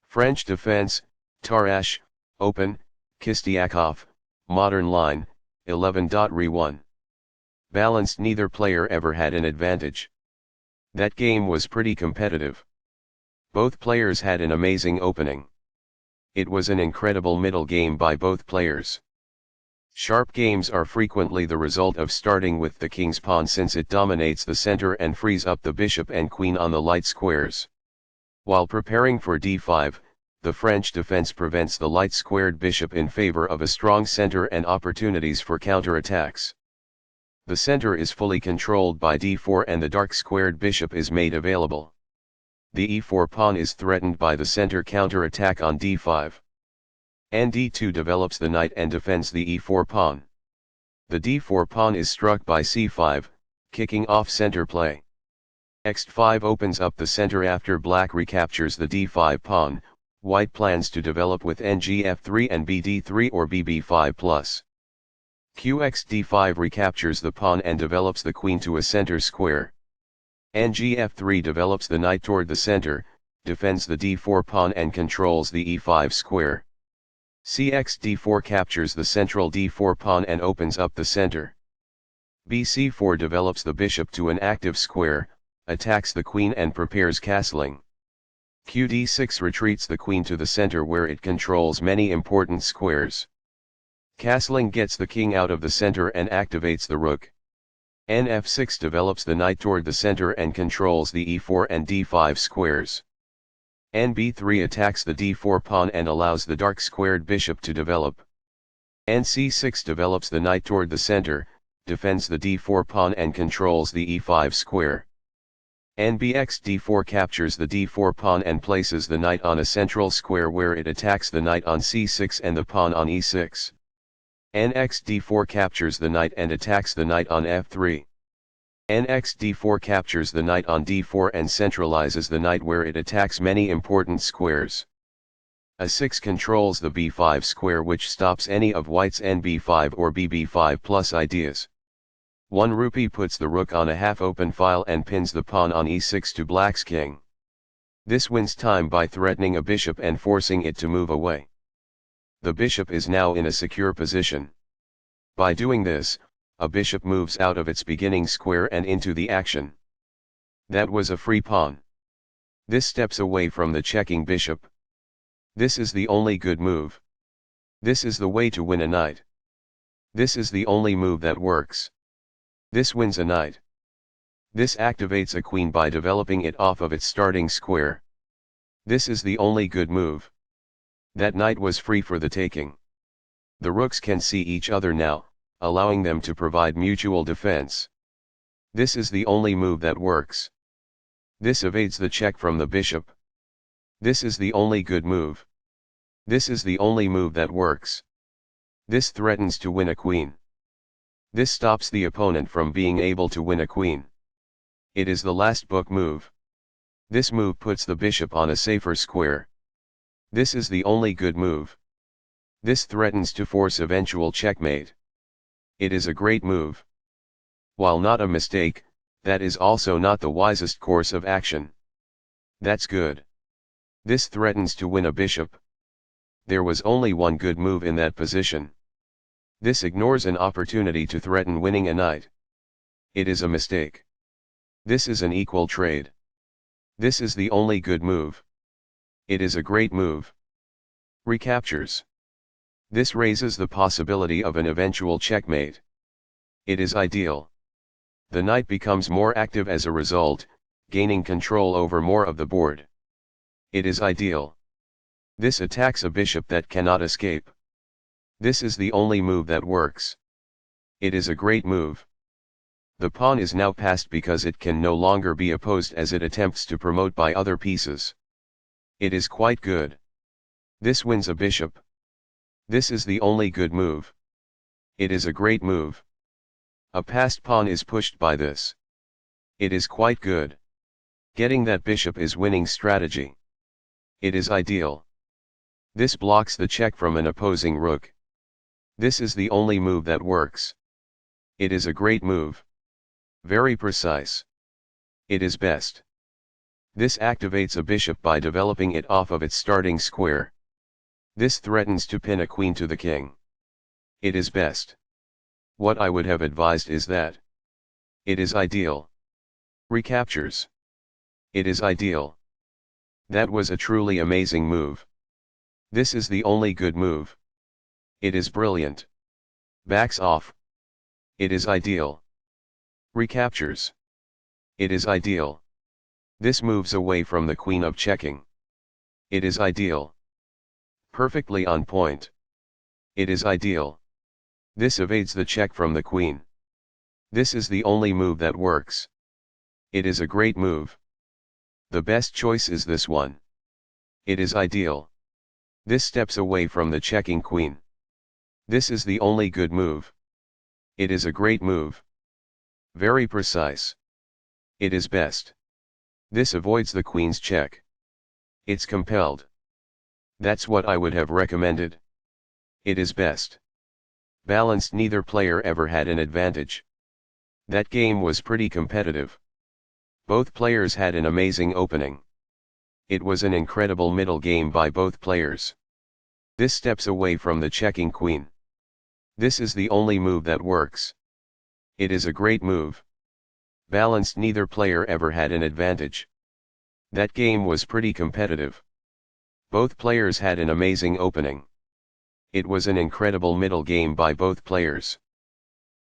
French defense, Tarasch, open, Chistyakov, modern line, 11.re1. Balanced, neither player ever had an advantage. That game was pretty competitive. Both players had an amazing opening. It was an incredible middle game by both players. Sharp games are frequently the result of starting with the king's pawn, since it dominates the center and frees up the bishop and queen on the light squares. While preparing for d5, the French defense prevents the light squared bishop in favor of a strong center and opportunities for counterattacks. The center is fully controlled by d4 and the dark squared bishop is made available. The e4 pawn is threatened by the center counterattack on d5. And d2 develops the knight and defends the e4 pawn. The d4 pawn is struck by c5, kicking off center play. x5 opens up the center after black recaptures the d5 pawn. White plans to develop with ngf3 and bd3 or bb5+. Qx-d5 recaptures the pawn and develops the queen to a center square. Ngf3 develops the knight toward the center, defends the d4 pawn and controls the e5 square. Cx-d4 captures the central d4 pawn and opens up the center. bc4 develops the bishop to an active square, attacks the queen and prepares castling. Qd6 retreats the queen to the center where it controls many important squares. Castling gets the king out of the center and activates the rook. Nf6 develops the knight toward the center and controls the e4 and d5 squares. Nb3 attacks the d4 pawn and allows the dark squared bishop to develop. Nc6 develops the knight toward the center, defends the d4 pawn and controls the e5 square. Nbx-d4 captures the d4 pawn and places the knight on a central square where it attacks the knight on c6 and the pawn on e6. Nx-d4 captures the knight and attacks the knight on f3. Nx-d4 captures the knight on d4 and centralizes the knight where it attacks many important squares. A6 controls the b5 square, which stops any of white's nb5 or bb5+ ideas. 1 rupee puts the rook on a half-open file and pins the pawn on e6 to black's king. This wins time by threatening a bishop and forcing it to move away. The bishop is now in a secure position. By doing this, a bishop moves out of its beginning square and into the action. That was a free pawn. This steps away from the checking bishop. This is the only good move. This is the way to win a knight. This is the only move that works. This wins a knight. This activates a queen by developing it off of its starting square. This is the only good move. That knight was free for the taking. The rooks can see each other now, allowing them to provide mutual defense. This is the only move that works. This evades the check from the bishop. This is the only good move. This is the only move that works. This threatens to win a queen. This stops the opponent from being able to win a queen. It is the last book move. This move puts the bishop on a safer square. This is the only good move. This threatens to force eventual checkmate. It is a great move. While not a mistake, that is also not the wisest course of action. That's good. This threatens to win a bishop. There was only one good move in that position. This ignores an opportunity to threaten winning a knight. It is a mistake. This is an equal trade. This is the only good move. It is a great move. Recaptures. This raises the possibility of an eventual checkmate. It is ideal. The knight becomes more active as a result, gaining control over more of the board. It is ideal. This attacks a bishop that cannot escape. This is the only move that works. It is a great move. The pawn is now passed because it can no longer be opposed as it attempts to promote by other pieces. It is quite good. This wins a bishop. This is the only good move. It is a great move. A passed pawn is pushed by this. It is quite good. Getting that bishop is winning strategy. It is ideal. This blocks the check from an opposing rook. This is the only move that works. It is a great move. Very precise. It is best. This activates a bishop by developing it off of its starting square. This threatens to pin a queen to the king. It is best. What I would have advised is that it is ideal. Recaptures. It is ideal. That was a truly amazing move. This is the only good move. It is brilliant. Backs off. It is ideal. Recaptures. It is ideal. This moves away from the queen of checking. It is ideal. Perfectly on point. It is ideal. This evades the check from the queen. This is the only move that works. It is a great move. The best choice is this one. It is ideal. This steps away from the checking queen. This is the only good move. It is a great move. Very precise. It is best. This avoids the queen's check. It's compelled. That's what I would have recommended. It is best. Balanced. Neither player ever had an advantage. That game was pretty competitive. Both players had an amazing opening. It was an incredible middle game by both players. This steps away from the checking queen. This is the only move that works. It is a great move. Balanced. Neither player ever had an advantage. That game was pretty competitive. Both players had an amazing opening. It was an incredible middle game by both players.